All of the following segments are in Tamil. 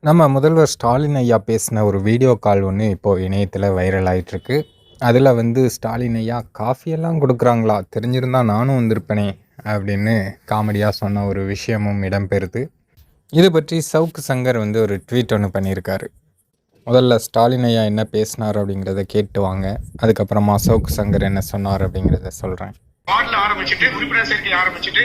நம்ம முதல்வர் ஸ்டாலின் ஐயா பேசின ஒரு வீடியோ கால் ஒன்று இப்போது இணையத்தில் வைரல் ஆகிட்டுருக்கு. அதில் ஸ்டாலின் ஐயா காஃபியெல்லாம் கொடுக்குறாங்களா, தெரிஞ்சிருந்தா நானும் வந்திருப்பேனே அப்படின்னு காமெடியாக சொன்ன ஒரு விஷயமும் இடம்பெறுது. இது பற்றி சவுக்கு சங்கர் ஒரு ட்வீட் ஒன்று பண்ணியிருக்காரு. முதல்ல ஸ்டாலின் ஐயா என்ன பேசினார் அப்படிங்கிறத கேட்டு வாங்க, அதுக்கப்புறமா சவுக்கு சங்கர் என்ன சொன்னார் அப்படிங்கிறத சொல்கிறேன். வார்டில் ஆரம்பிச்சுட்டு உறுப்பினர் சேர்க்கை ஆரம்பிச்சுட்டு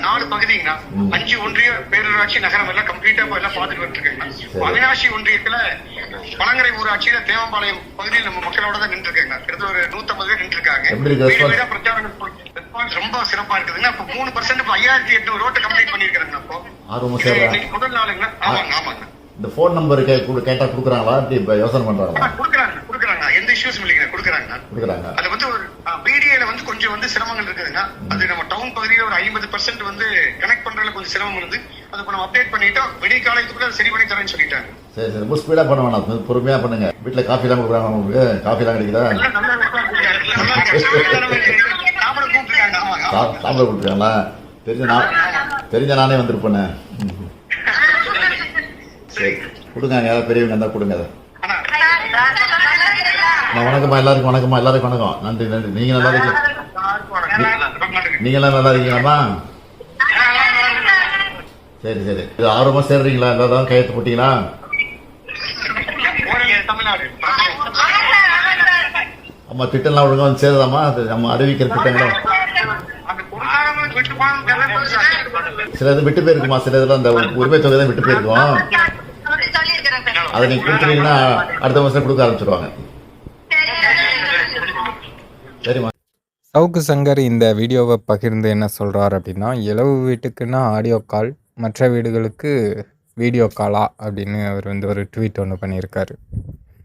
4 பகுதிங்கண்ணா, 5 ஒன்றிய பேரூராட்சி நகரம் எல்லாம் கம்ப்ளீட்டா எல்லாம் பார்த்துட்டு வந்துருக்கேங்க. அவினாசி ஒன்றியத்துல பழங்கரை ஊராட்சியில தேவம்பாளையம் பகுதியில் நம்ம மக்களோட தான் நின்று இருக்கேங்க. கிட்டத்தட்ட ஒரு 150 பேர் நின்று இருக்காங்க. பிரச்சாரம் ரெஸ்பான்ஸ் ரொம்ப சிறப்பா இருக்குதுங்க. இப்ப 3% 5800 ரோட்டை கம்ப்ளீட் பண்ணிருக்காங்க. அப்போ முதல் நாளுங்க. ஆமாங்க ஆமாங்க. இந்த போன் நம்பர் கேட்டா குடுக்குறாங்களா, இப்ப யோசனை பண்றாங்களா? குடுக்குறாங்க, எந்த இஷ்யூஸும் இல்லைங்க. குடுக்குறாங்க. அது ஒரு பிடிஏல கொஞ்சம் சிரமங்கள் இருக்குதுங்க. அது நம்ம டவுன் பகுதியில ஒரு 50% கனெக்ட் பண்றதுல கொஞ்சம் சிரமம் இருந்து அது நம்ம அப்டேட் பண்ணிட்டோம். விடிய காலத்துக்குள்ள சரி பண்ணி தரேன்னு சொல்லிட்டாங்க. சரி ரொம்ப ஸ்பீடா பண்ண வேணாம், பொறுமையா பண்ணுங்க. வீட்டுல காஃபி எல்லாம் கொடுக்குறாங்க உங்களுக்கு? காஃபி எல்லாம் கிடைக்குதா? சாப்பிட கொடுத்துருக்காங்களா? தெரிஞ்ச நானே வந்திருப்பேன். சரி கொடுங்க, யாராவது பெரியவங்க இருந்தா கொடுங்க. வணக்கம்மா எல்லாருக்கும், வணக்கம். நன்றி. நீங்க நல்லா இருக்கீங்க? நீங்களாம் நல்லா இருக்கீங்களாம்மா? சரி இது ஆர்வமா சேர்றீங்களா? எல்லாரும் கையெழுத்து போட்டீங்களா? ஆமா, திட்டம்லாம் ஒழுங்கா சேருதாமா? அது நம்ம அறிவிக்கிற திட்டங்களும் சில இது விட்டு போயிருக்குமா, சில இதெல்லாம் அந்த உரிமை தொகை தான் விட்டு போயிருக்கோம். அதை நீங்க கொடுத்துட்டீங்கன்னா அடுத்த வருஷம் கொடுக்க ஆரம்பிச்சிருவாங்க. சரிம்மா. சவுக்கு சங்கர் இந்த வீடியோவை பகிர்ந்து என்ன சொல்கிறார் அப்படின்னா, இலவு வீட்டுக்குன்னா ஆடியோ கால், மற்ற வீடுகளுக்கு வீடியோ காலா அப்படின்னு அவர் ஒரு ட்வீட் ஒன்று பண்ணியிருக்காரு.